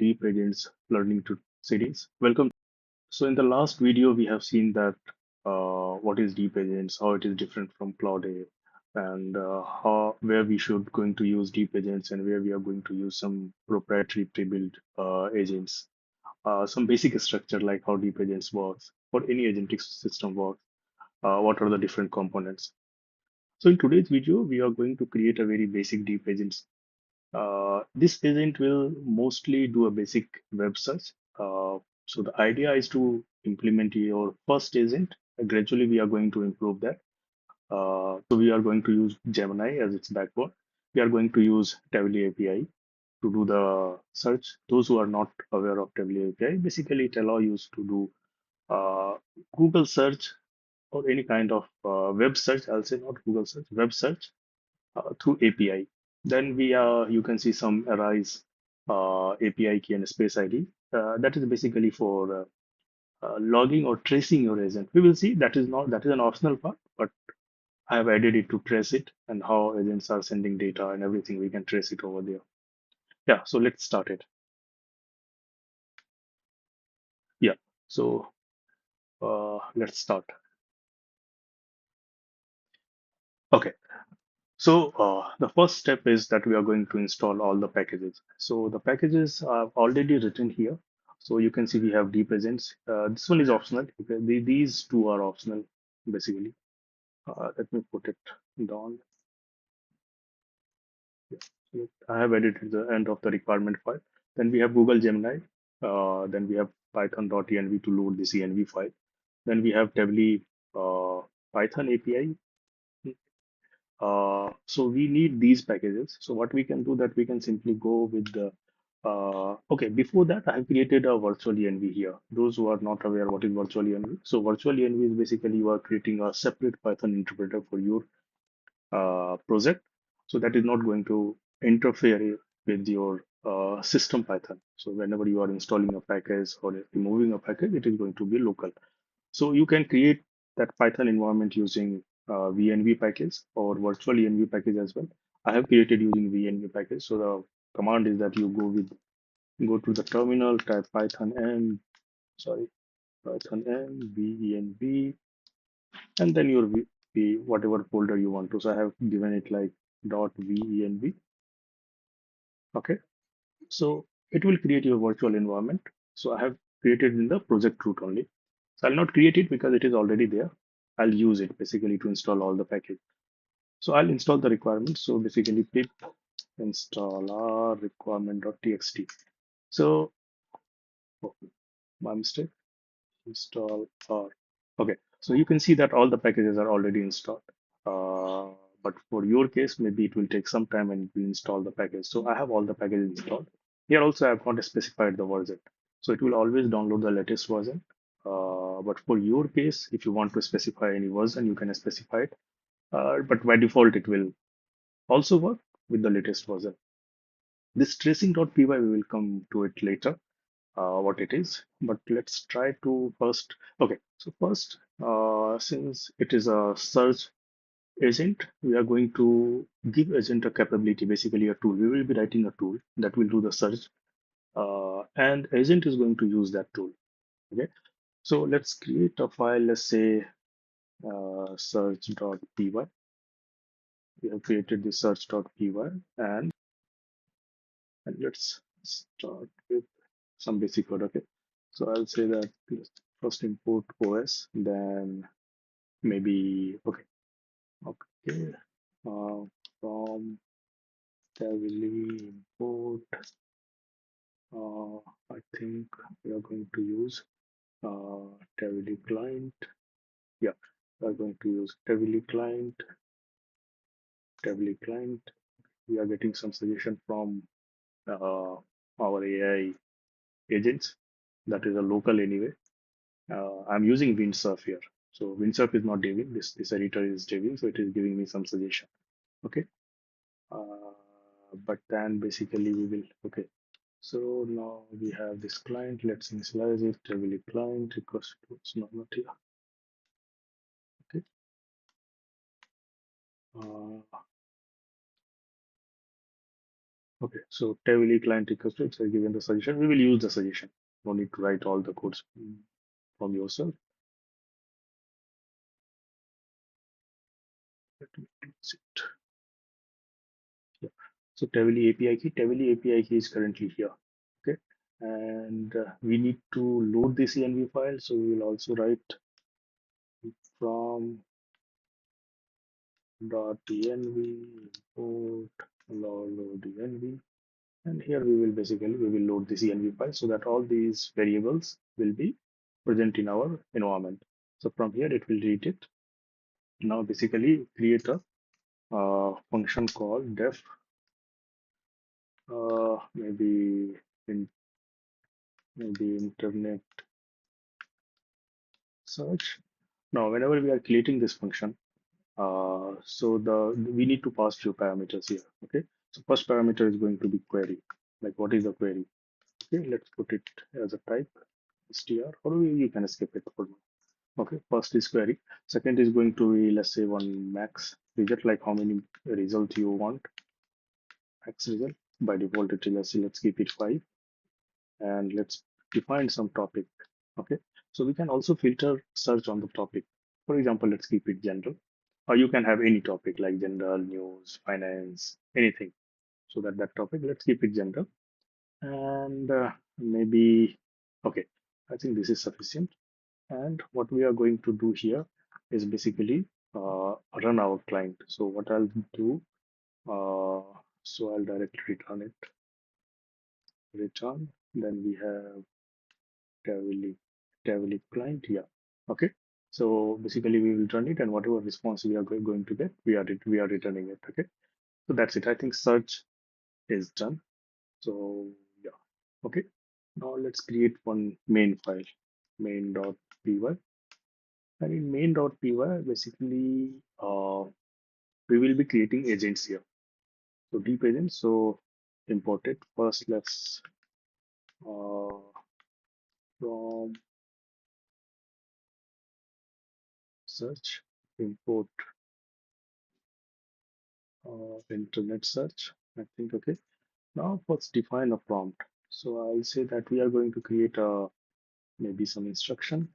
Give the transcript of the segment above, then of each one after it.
Deep Agents Learning to series. Welcome. So in the last video, we have seen that what is Deep Agents, how it is different from Cloud A, and how where we should going to use Deep Agents and where we are going to use some proprietary pre-built agents. Some basic structure like how Deep Agents works, or any agentic system works. What are the different components? So in today's video, we are going to create a very basic Deep Agents. This agent will mostly do a basic web search. So the idea is to implement your first agent. Gradually, we are going to improve that. So we are going to use Gemini as its backbone. We are going to use Tavily API to do the search. Those who are not aware of Tavily API, basically it allows you to do Google search or any kind of web search. I'll say not Google search, web search through API. Then you can see some arise API key and space ID. That is basically for logging or tracing your agent. We will see that is an optional part, but I have added it to trace it and how agents are sending data and everything. We can trace it over there. Yeah, so let's start it. Yeah, so let's start. Okay, so the first step is that we are going to install all the packages. So the packages are already written here. So you can see we have deep agents. This one is optional. Okay, these two are optional, basically. Let me put it down. Yeah. So I have edited the end of the requirement file. Then we have Google Gemini. Then we have python.env to load this env file. Then we have Tavily Python API. So we need these packages. So what we can do that we can simply go with the okay, before that, I have created a virtual env here. Those who are not aware what is virtual env. So virtual env is basically you are creating a separate Python interpreter for your project. So that is not going to interfere with your system Python. So whenever you are installing a package or removing a package, it is going to be local. So you can create that Python environment using VNV package or virtual env package as well. I have created using VNV package. So the command is that you go to the terminal, type Python n, sorry, Python n venv, and then your whatever folder you want to. So I have given it like .venv. Okay, so it will create your virtual environment. So I have created in the project root only. So I'll not create it because it is already there. I'll use it basically to install all the package. So I'll install the requirements. So basically pip install our requirement.txt. So oh, my mistake, install R. Okay, so you can see that all the packages are already installed. Uh, but for your case, maybe it will take some time and it will install the package. So I have all the packages installed. Here also I have not specified the version. So it will always download the latest version. But for your case, if you want to specify any version, you can specify it. But by default, it will also work with the latest version. This tracing.py, we will come to it later, what it is, but let's try to first. Okay, so first, since it is a search agent, we are going to give agent a capability, basically a tool. We will be writing a tool that will do the search, and agent is going to use that tool. Okay, so let's create a file. Let's say search.py. We have created the search.py, and let's start with some basic code. Okay, so I'll say that let's first import OS, then maybe okay, uh, from Tavily import. Uh, I think we are going to use Tavily client. Yeah, we are going to use Tavily client. Tavily client. We are getting some suggestion from our AI agents. That is a local anyway. I'm using Windsurf here. So Windsurf is not Devin. This editor is Devin, so it is giving me some suggestion. Okay. Uh, but then basically we will okay. So now we have this client. Let's initialize it. Heavily client equals to it's not here. Okay. Uh, Okay, so Tavily client equals to, so given the suggestion, we will use the suggestion. No need to write all the codes from yourself. Let me close it. Yeah. So Tavily API key is currently here. Okay, and we need to load this env file. So we will also write from .env import load env, and here we will load this env file so that all these variables will be present in our environment. So from here it will read it. Now basically create a function called def maybe in maybe internet search. Now whenever we are creating this function, so we need to pass few parameters here. Okay, so first parameter is going to be query. Like what is the query? Okay, let's put it as a type str, or you can skip it for now. Okay, first is query. Second is going to be, let's say, one max result, like how many result you want, max result. By default, it will, let's keep it 5, and let's define some topic. Okay, so we can also filter search on the topic. For example, let's keep it general, or you can have any topic like general, news, finance, anything. So that topic, let's keep it general, and maybe okay. I think this is sufficient. And what we are going to do here is basically run our client. So what I'll do, so I'll directly return it, return. Then we have Tavily, Tavily client here. Okay. So basically we will run it, and whatever response we are going to get, we are returning it. Okay. So that's it. I think search is done. So yeah. Okay. Now let's create one main file, main.py. And in main.py, basically, we will be creating agents here. So deep agents. So import it first. Let's uh, from search import internet search. I think okay. Now let's define a prompt. So I'll say that we are going to create a maybe some instruction.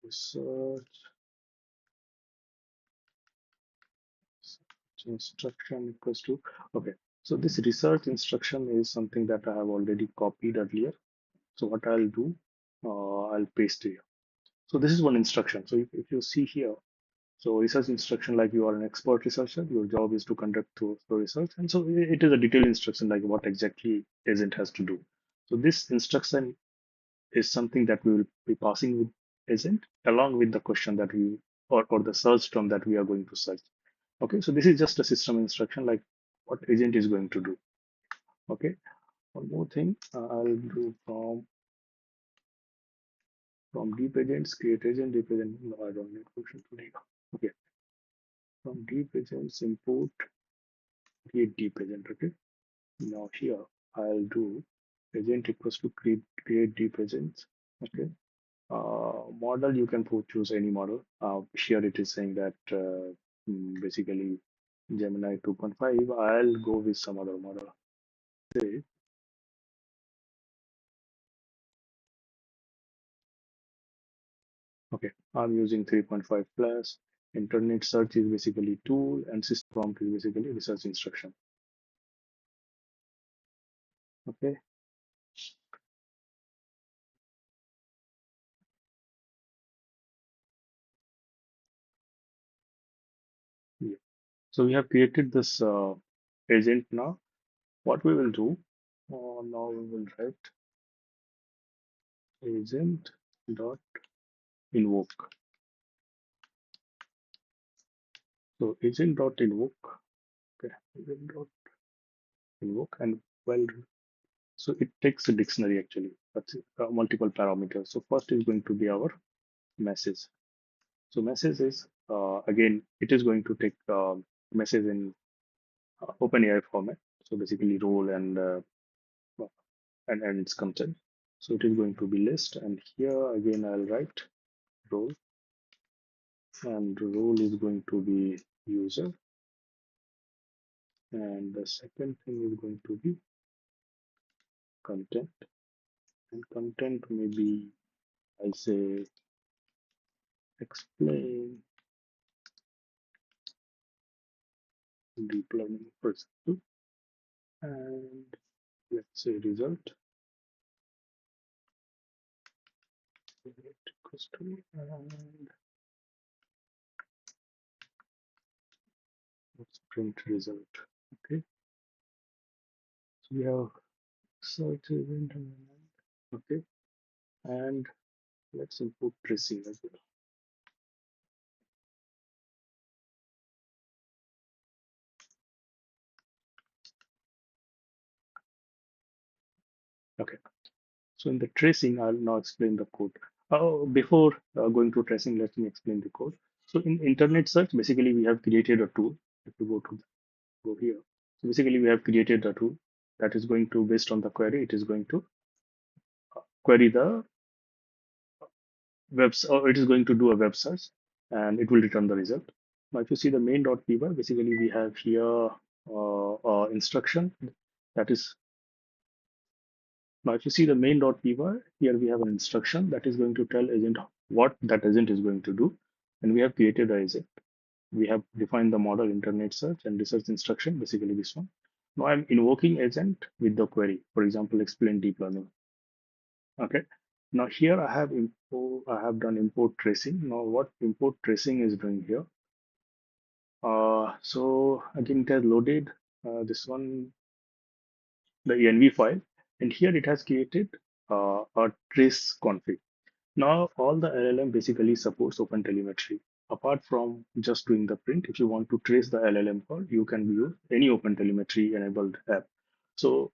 Search instruction equals to okay. So this research instruction is something that I have already copied earlier. So what I'll do, I'll paste here. So this is one instruction. So if you see here, so research instruction, like you are an expert researcher, your job is to conduct the research. And so it is a detailed instruction, like what exactly agent has to do. So this instruction is something that we will be passing with agent along with the question that or the search term that we are going to search. Okay, so this is just a system instruction, like what agent is going to do. Okay, one more thing, I'll do from deep agents, create agent, deep agent. No, I don't need function today. Okay, from deep agents, import, create deep agent. Okay, now here I'll do agent equals to create deep agents. Okay, model you can choose any model. Here it is saying that basically Gemini 2.5. I'll go with some other model. Say, okay, I'm using 3.5 plus. Internet search is basically tool, and system prompt is basically research instruction. Okay. Yeah. So we have created this agent now. What we will do, now we will write agent dot invoke. So agent dot invoke. Okay, agent dot invoke, and well, so it takes a dictionary actually. That's multiple parameters. So first is going to be our message. So message is again it is going to take message in OpenAI format. So basically role and its content. So it is going to be list, and here again I'll write role, and role is going to be user, And the second thing is going to be content. And content maybe I'll say explain deep learning for example. And let's say result equals to and let's print result. Okay, so we have search event. Okay, and let's input tracing as well. Okay, so in the tracing, I'll now explain the code. Before going to tracing, let me explain the code. So in internet search, basically we have created a tool. If you go here, so basically we have created a tool that is going to, based on the query, it is going to query the web, or it is going to do a web search, and it will return the result. Now, if you see the main.py, basically we have here instruction that is. Now, if you see the main.py, here we have an instruction that is going to tell agent what that agent is going to do. And we have created an agent. We have defined the model internet search and research instruction, basically this one. Now I'm invoking agent with the query, for example, explain deep learning. Okay. Now here I have done import tracing. Now what import tracing is doing here? So again, it has loaded this one, the env file, and here it has created a trace config. Now, all the LLM basically supports OpenTelemetry. Apart from just doing the print, if you want to trace the LLM code, you can use any OpenTelemetry enabled app. So,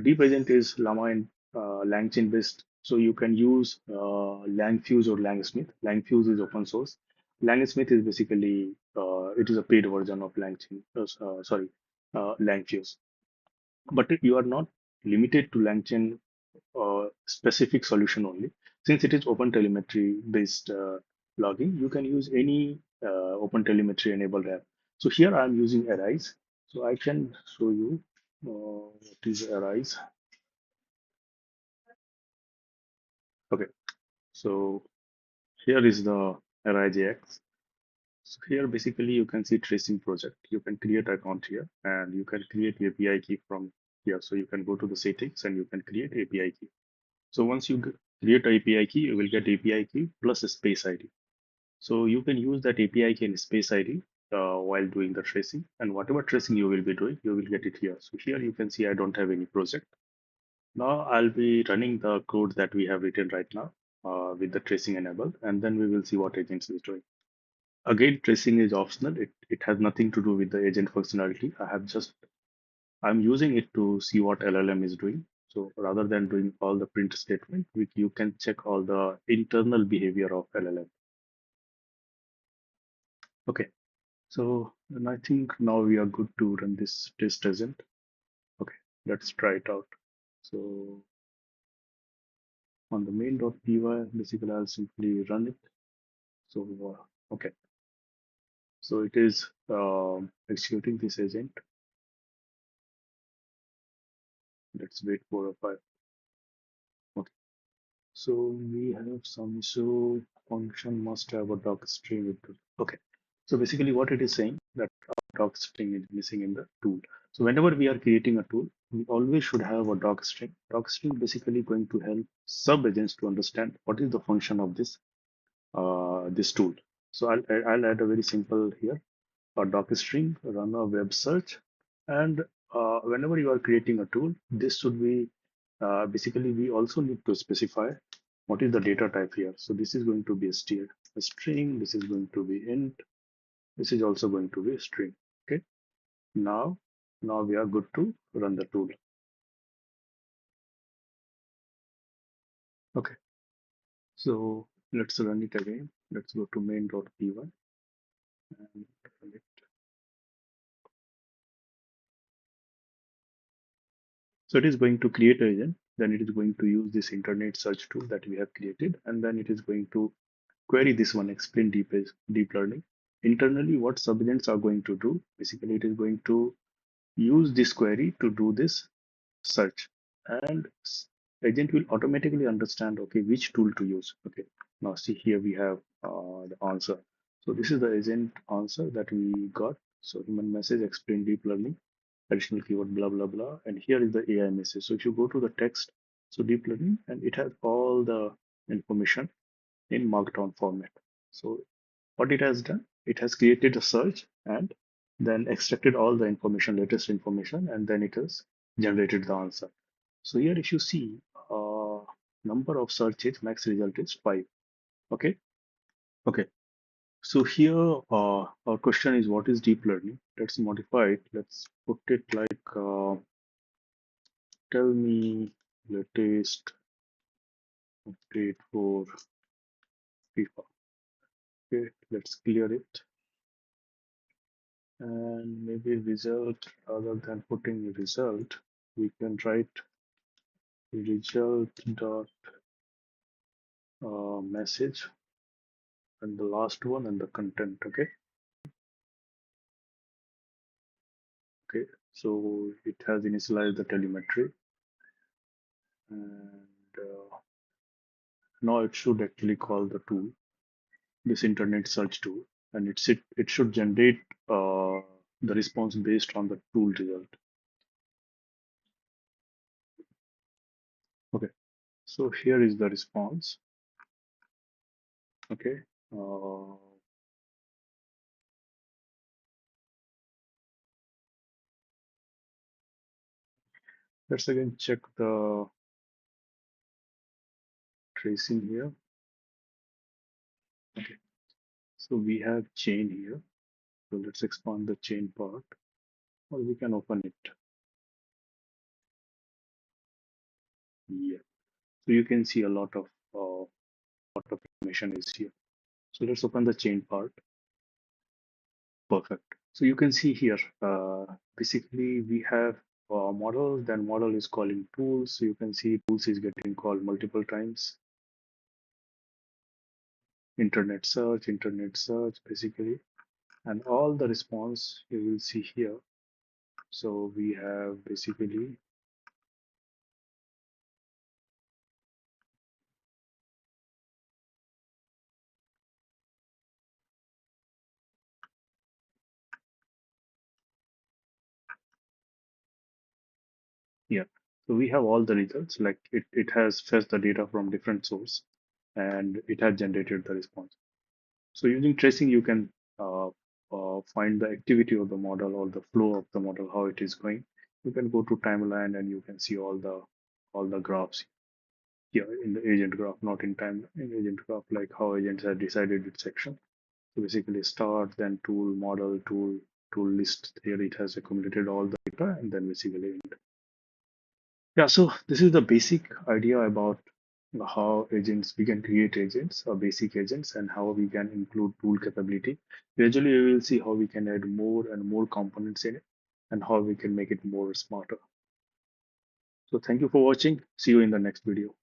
Deep Agent is Llama and LangChain based. So, you can use LangFuse or LangSmith. LangFuse is open source. LangSmith is basically it is a paid version of LangChain. LangFuse. But you are not limited to LangChain specific solution only. Since it is OpenTelemetry based logging, you can use any OpenTelemetry enabled app. So here I'm using Arise. So I can show you what is Arise. Okay, so here is the Arise AX. So here basically you can see tracing project. You can create account here and you can create API key from here. So you can go to the settings and you can create API key. So once you create API key, you will get API key plus a space ID. So you can use that API key and space ID while doing the tracing, and whatever tracing you will be doing, you will get it here. So here you can see I don't have any project. Now I'll be running the code that we have written right now with the tracing enabled, and then we will see what agents is doing. Again, tracing is optional. It has nothing to do with the agent functionality. I'm using it to see what LLM is doing. So rather than doing all the print statement, you can check all the internal behavior of LLM. Okay. So, and I think now we are good to run this test agent. Okay, let's try it out. So on the main.py, basically I'll simply run it. So, okay, so it is executing this agent. Let's wait for a while. Okay, so we have some issue. Function must have a doc string. Okay, so basically what it is saying that doc string is missing in the tool. So whenever we are creating a tool, we always should have a doc string. Doc string basically going to help sub agents to understand what is the function of this tool. So I'll add a very simple here, a doc string, run a web search, and whenever you are creating a tool, this should be basically we also need to specify what is the data type here. So this is going to be a string. This is going to be int. This is also going to be a string. Okay. Now, now we are good to run the tool. Okay, so let's run it again. Let's go to main.py and run it. So it is going to create an agent. Then it is going to use this internet search tool that we have created, and then it is going to query this one, explain deep learning. Internally, what subagents are going to do? Basically, it is going to use this query to do this search, and agent will automatically understand, okay, which tool to use. Okay, now see here we have the answer. So this is the agent answer that we got. So human message, explain deep learning, additional keyword, blah blah blah, and here is the AI message. So if you go to the text, so deep learning, and it has all the information in markdown format. So what it has done, it has created a search and then extracted all the information, latest information, and then it has generated the answer. So here if you see, number of searches, max result is 5. Okay. Okay. So here our question is, what is deep learning? Let's modify it. Let's put it like, tell me latest update for FIFA. Okay, let's clear it. And maybe result, other than putting result, we can write result dot message and the last one and the content. Okay. Okay, so it has initialized the telemetry, and now it should actually call the tool, this internet search tool, and it should generate the response based on the tool result. Okay, so here is the response. Okay, uh, let's again check the tracing here. Okay, so we have chain here. So let's expand the chain part, or we can open it. Yeah, so you can see a lot of information is here. So let's open the chain part. Perfect. So you can see here, basically we have a model, then model is calling tools. So you can see tools is getting called multiple times. Internet search, basically, and all the response you will see here. So we have basically, yeah. So we have all the results, like it has fetched the data from different source and it has generated the response. So using tracing, you can find the activity of the model or the flow of the model, how it is going. You can go to timeline and you can see all the graphs here in the agent graph, not in timeline, in agent graph, like how agents have decided its section. So basically start, then tool, model, tool list. Here it has accumulated all the data and then basically end. Yeah, so this is the basic idea about how agents, we can create agents or basic agents, and how we can include tool capability. Gradually, we will see how we can add more and more components in it and how we can make it more smarter. So thank you for watching. See you in the next video.